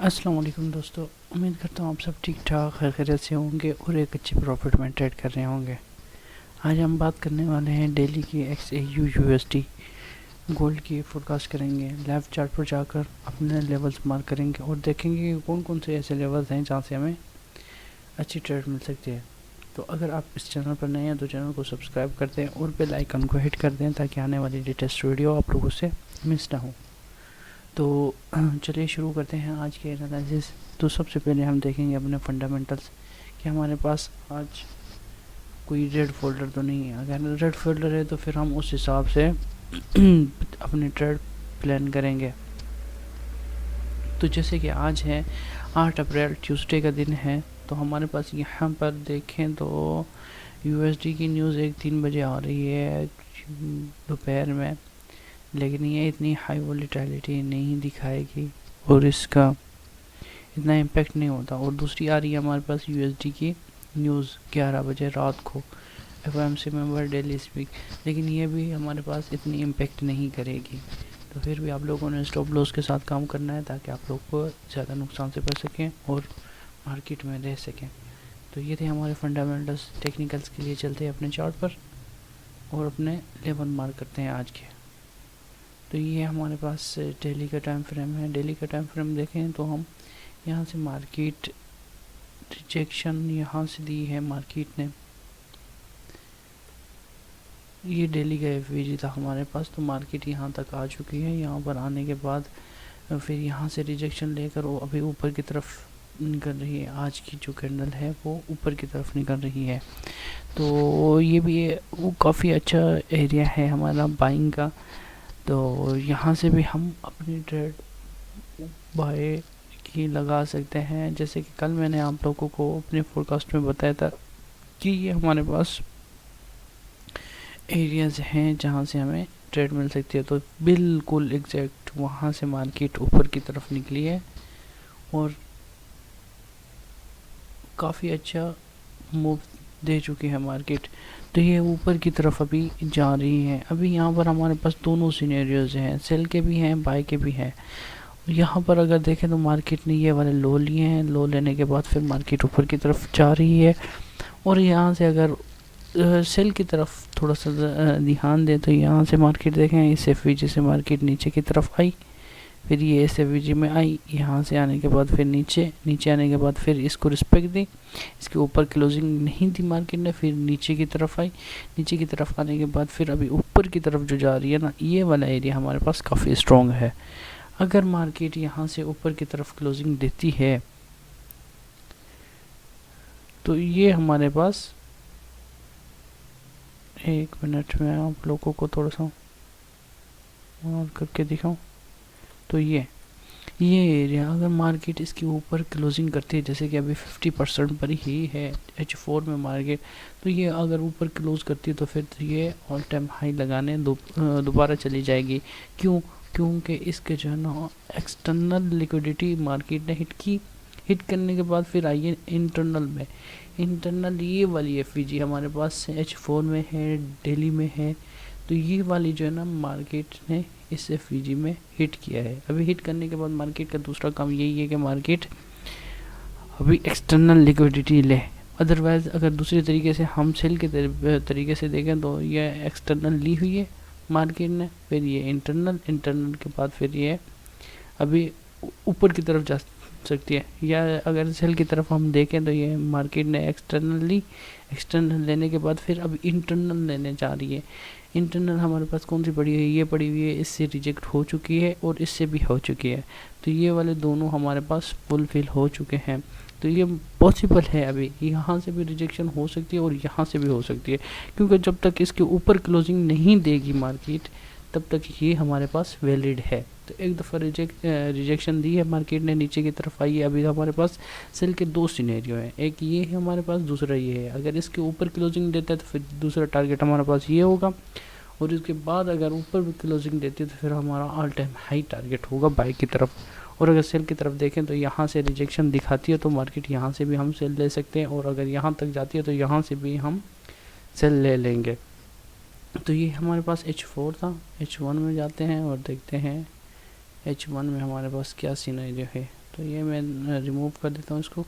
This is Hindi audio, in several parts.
अस्सलाम वालेकुम दोस्तों, उम्मीद करता हूँ आप सब ठीक ठाक खैरियत से होंगे और एक अच्छी प्रॉफिट में ट्रेड कर रहे होंगे। आज हम बात करने वाले हैं डेली की XAU USD गोल्ड की फोरकास्ट करेंगे। लेफ्ट चार्ट पर जाकर अपने लेवल्स मार्क करेंगे और देखेंगे कि कौन कौन से ऐसे लेवल्स हैं जहाँ से हमें अच्छी ट्रेड मिल सकती है। तो अगर आप इस चैनल पर नए हैं तो चैनल को सब्सक्राइब कर दें और बेल आइकन को हिट कर दें ताकि आने वाली लेटेस्ट वीडियो आप लोगों से मिस ना हो। तो चलिए शुरू करते हैं आज के एनालिसिस। तो सबसे पहले हम देखेंगे अपने फंडामेंटल्स कि हमारे पास आज कोई रेड फोल्डर तो नहीं है। अगर रेड फोल्डर है तो फिर हम उस हिसाब से अपनी ट्रेड प्लान करेंगे। तो जैसे कि आज है 8 अप्रैल, ट्यूसडे का दिन है। तो हमारे पास यहाँ पर देखें तो USD की न्यूज़ 3 बजे आ रही है दोपहर में, लेकिन ये इतनी हाई वोलेटिलिटी नहीं दिखाएगी और इसका इतना इम्पेक्ट नहीं होता। और दूसरी आ रही है हमारे पास USD की न्यूज़ 11 बजे रात को, FOMC मेंबर डेली स्पीक, लेकिन ये भी हमारे पास इतनी इम्पेक्ट नहीं करेगी। तो फिर भी आप लोगों ने स्टॉप लॉस के साथ काम करना है ताकि आप लोग को ज़्यादा नुकसान से बच सकें और मार्केट में रह सकें। तो ये थे हमारे फंडामेंटल्स। टेक्निकल्स के लिए चलते हैं अपने चार्ट पर और अपने लेवल मार्क करते हैं आज के। तो ये हमारे पास डेली का टाइम फ्रेम है। डेली का टाइम फ्रेम देखें तो हम यहाँ से मार्केट रिजेक्शन यहाँ से दी है मार्केट ने। ये डेली का FVG था हमारे पास, तो मार्केट यहाँ तक आ चुकी है। यहाँ पर आने के बाद फिर यहाँ से रिजेक्शन लेकर वो अभी ऊपर की तरफ निकल रही है। आज की जो कैंडल है वो ऊपर की तरफ निकल रही है। तो ये भी वो काफ़ी अच्छा एरिया है हमारा बाइंग का। तो यहाँ से भी हम अपनी ट्रेड बाय की लगा सकते हैं। जैसे कि कल मैंने आप लोगों को अपने फोरकास्ट में बताया था कि ये हमारे पास एरियाज़ हैं जहाँ से हमें ट्रेड मिल सकती है। तो बिल्कुल एग्जैक्ट वहाँ से मार्केट ऊपर की तरफ निकली है और काफ़ी अच्छा मूव दे चुकी है मार्केट। तो ये ऊपर की तरफ अभी जा रही है। अभी यहाँ पर हमारे पास दोनों सिनेरियोज हैं, सेल के भी हैं, बाय के भी हैं। यहाँ पर अगर देखें तो मार्केट ने ये वाले लो लिए हैं। लो लेने के बाद फिर मार्केट ऊपर की तरफ जा रही है और यहाँ से अगर सेल की तरफ थोड़ा सा ध्यान दें तो यहाँ से मार्केट देखें, इस FVG से मार्केट नीचे की तरफ आई, फिर ये इस FVG में आई, यहाँ से आने के बाद फिर नीचे आने के बाद फिर इसको रिस्पेक्ट दी, इसके ऊपर क्लोजिंग नहीं दी मार्केट ने, फिर नीचे की तरफ आई, नीचे की तरफ आने के बाद फिर अभी ऊपर की तरफ जो जा रही है ना, ये वाला एरिया हमारे पास काफ़ी स्ट्रॉन्ग है। अगर मार्केट यहाँ से ऊपर की तरफ क्लोजिंग देती है तो ये हमारे पास, एक मिनट में आप लोगों को थोड़ा सा और करके दिखाऊं। तो ये एरिया अगर मार्केट इसके ऊपर क्लोजिंग करती है, जैसे कि अभी 50% पर ही है H4 में मार्केट, तो ये अगर ऊपर क्लोज करती है तो फिर ये ऑल टाइम हाई लगाने दोबारा चली जाएगी। क्योंकि इसके जो है ना एक्सटर्नल लिक्विडिटी मार्केट ने हिट करने के बाद फिर आई है इंटरनल ये वाली FVG हमारे पास H4 में है, डेली में है। तो ये वाली जो है ना मार्केट ने इस FVG में हिट किया है। अभी हिट करने के बाद मार्केट का दूसरा काम यही है कि मार्केट अभी एक्सटर्नल लिक्विडिटी ले। अदरवाइज अगर दूसरे तरीके से हम सेल के तरीके से देखें तो ये एक्सटर्नल ली हुई है मार्केट ने, फिर ये इंटरनल के बाद फिर ये अभी ऊपर की तरफ जा सकती है। या अगर सेल की तरफ हम देखें तो ये मार्केट ने एक्सटर्नल लेने के बाद फिर अब इंटरनल लेने जा रही है। इंटरनल हमारे पास कौन सी पड़ी है, ये पड़ी हुई है, इससे रिजेक्ट हो चुकी है और इससे भी हो चुकी है। तो ये वाले दोनों हमारे पास फुलफिल हो चुके हैं। तो ये पॉसिबल है, अभी यहाँ से भी रिजेक्शन हो सकती है और यहाँ से भी हो सकती है, क्योंकि जब तक इसके ऊपर क्लोजिंग नहीं देगी मार्केट तब तक ये हमारे पास वैलिड है। तो एक दफ़ा रिजेक्शन दी है मार्केट ने, नीचे की तरफ आई है। अभी हमारे पास सेल के दो सिनेरियो हैं, एक ये है हमारे पास, दूसरा ये है। अगर इसके ऊपर क्लोजिंग देता है तो फिर दूसरा टारगेट हमारे पास ये होगा और इसके बाद अगर ऊपर भी क्लोजिंग देती है तो फिर हमारा ऑल टाइम हाई टारगेट होगा बाई की तरफ। और अगर सेल की तरफ देखें तो यहाँ से रिजेक्शन दिखाती है तो मार्केट यहाँ से भी हम सेल ले सकते हैं और अगर यहाँ तक जाती है तो यहाँ से भी हम सेल ले लेंगे। तो ये हमारे पास H4 था। H1 में जाते हैं और देखते हैं H1 में हमारे पास क्या सिनेरियो है। तो ये मैं रिमूव कर देता हूँ इसको।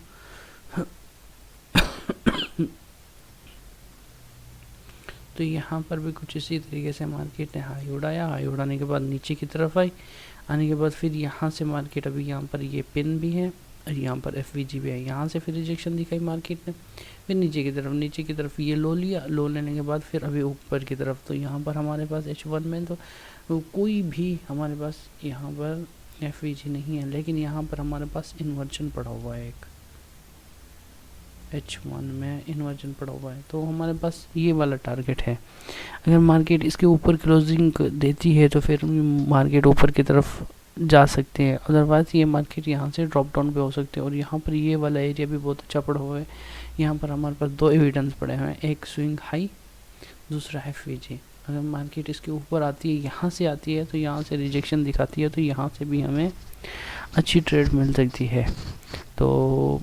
तो यहाँ पर भी कुछ इसी तरीके से मार्केट ने हाई उड़ाया, हाई उड़ाने के बाद नीचे की तरफ आई, आने के बाद फिर यहाँ से मार्केट अभी यहाँ पर ये पिन भी है और यहाँ पर FVG भी है, यहाँ से फिर रिजेक्शन दिखाई मार्केट ने, फिर नीचे की तरफ ये लो लिया, लो लेने के बाद फिर अभी ऊपर की तरफ। तो यहाँ पर हमारे पास H1 में तो कोई भी हमारे पास यहाँ पर FVG नहीं है, लेकिन यहाँ पर हमारे पास इन्वर्जन पड़ा हुआ है, एक H1 में इन्वर्जन पड़ा हुआ है। तो हमारे पास ये वाला टारगेट है। अगर मार्केट इसके ऊपर क्लोजिंग देती है तो फिर मार्केट ऊपर की तरफ जा सकते हैं, अदरवाइज ये मार्केट यहाँ से ड्रॉप डाउन पे हो सकते हैं। और यहाँ पर ये वाला एरिया भी बहुत अच्छा पड़ा हुआ है। यहाँ पर हमारे पास दो एविडेंस पड़े हुए हैं, एक स्विंग हाई, दूसरा FVG। अगर मार्केट इसके ऊपर आती है, यहाँ से आती है, तो यहाँ से रिजेक्शन दिखाती है, तो यहाँ से भी हमें अच्छी ट्रेड मिल सकती है। तो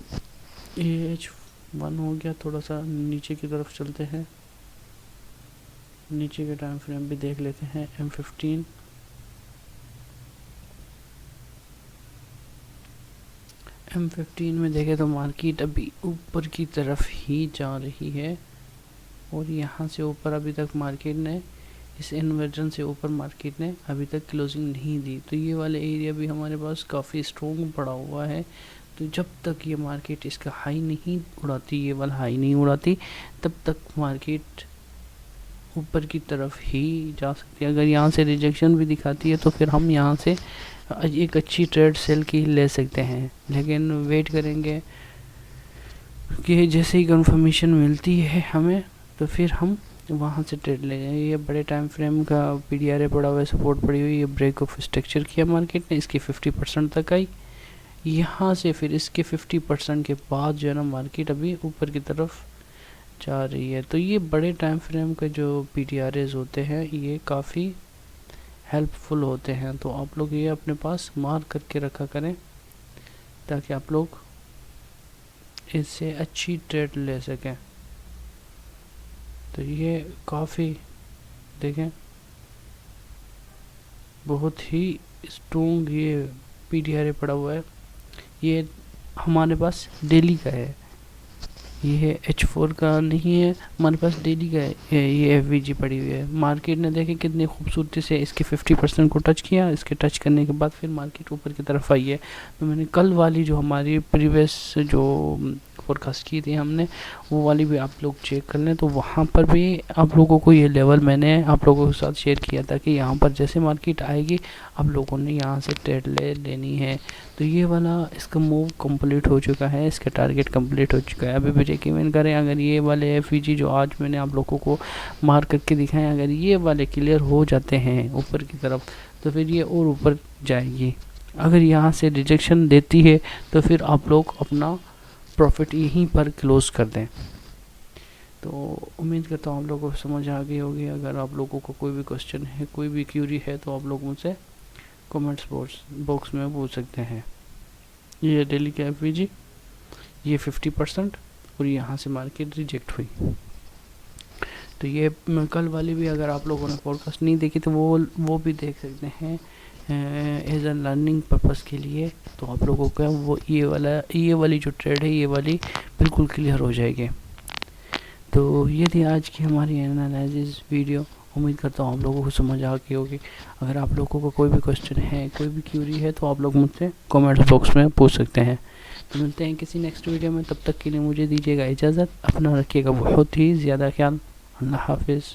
ये H1 हो गया। थोड़ा सा नीचे की तरफ चलते हैं, नीचे के टाइम फ्रेम भी देख लेते हैं। M15 में देखें तो मार्केट अभी ऊपर की तरफ ही जा रही है और यहाँ से ऊपर अभी तक मार्केट ने, इस इन्वर्जन से ऊपर मार्केट ने अभी तक क्लोजिंग नहीं दी। तो ये वाला एरिया भी हमारे पास काफ़ी स्ट्रॉन्ग पड़ा हुआ है। तो जब तक ये मार्केट इसका हाई नहीं उड़ाती, ये वाला हाई नहीं उड़ाती, तब तक मार्केट ऊपर की तरफ ही जा सकती है। अगर यहाँ से रिजेक्शन भी दिखाती है तो फिर हम यहाँ से एक अच्छी ट्रेड सेल की ले सकते हैं, लेकिन वेट करेंगे कि जैसे ही कंफर्मेशन मिलती है हमें तो फिर हम वहाँ से ट्रेड ले जाएंगे। ये बड़े टाइम फ्रेम का PDRA पड़ा हुआ है, सपोर्ट पड़ी हुई है, ब्रेक ऑफ स्ट्रक्चर किया मार्केट ने, इसकी 50% तक आई। यहाँ से फिर इसके 50% के बाद जो है ना मार्केट अभी ऊपर की तरफ जा रही है। तो ये बड़े टाइम फ्रेम के जो PDRAs होते हैं ये काफ़ी हेल्पफुल होते हैं। तो आप लोग ये अपने पास मार्क करके रखा करें ताकि आप लोग इससे अच्छी ट्रेड ले सकें। तो ये काफ़ी देखें, बहुत ही स्ट्रॉन्ग ये PDRA पड़ा हुआ है। ये हमारे पास डेली का है, ये H4 का नहीं है, हमारे पास डेली का है। ये FVG पड़ी हुई है। मार्केट ने देखे कितनी खूबसूरती से इसके 50% को टच किया, इसके टच करने के बाद फिर मार्केट ऊपर की तरफ आई है। तो मैंने कल वाली जो हमारी प्रीवियस जो फोरकास्ट की थी हमने, वो वाली भी आप लोग चेक कर लें। तो वहाँ पर भी आप लोगों को ये लेवल मैंने आप लोगों के साथ शेयर किया था कि यहाँ पर जैसे मार्केट आएगी आप लोगों ने यहाँ से ट्रेड लेनी है। तो ये वाला इसका मूव कंप्लीट हो चुका है, इसका टारगेट कंप्लीट हो चुका है। अभी भी यकीन करें, अगर ये वाले FVG जो आज मैंने आप लोगों को मार्क करके दिखाए, अगर ये वाले क्लियर हो जाते हैं ऊपर की तरफ तो फिर ये और ऊपर जाएगी। अगर यहाँ से रिजेक्शन देती है तो फिर आप लोग अपना प्रॉफिट यहीं पर क्लोज कर दें। तो उम्मीद करता हूँ आप लोगों को समझ आ गई होगी। अगर आप लोगों को कोई भी क्वेश्चन है, कोई भी क्यूरी है, तो आप लोग मुझसे कमेंट्स बॉक्स में पूछ सकते हैं। ये डेली का FVG, ये 50% और यहाँ से मार्केट रिजेक्ट हुई। तो ये कल वाली भी अगर आप लोगों ने पॉडकास्ट नहीं देखी तो वो भी देख सकते हैं एज अ लर्निंग पर्पस के लिए। तो आप लोगों का वो ये वाली जो ट्रेड है ये वाली बिल्कुल क्लियर हो जाएगी। तो ये थी आज की हमारी एनालिसिस वीडियो। उम्मीद करता हूँ आप लोगों को समझ आ गई होगी। अगर आप लोगों को कोई भी क्वेश्चन है, कोई भी क्यूरी है, तो आप लोग मुझसे कमेंट्स बॉक्स में पूछ सकते हैं। तो मिलते हैं किसी नेक्स्ट वीडियो में, तब तक के लिए मुझे दीजिएगा इजाज़त। अपना रखिएगा बहुत ही ज़्यादा ख्याल। अल्लाह हाफिज़।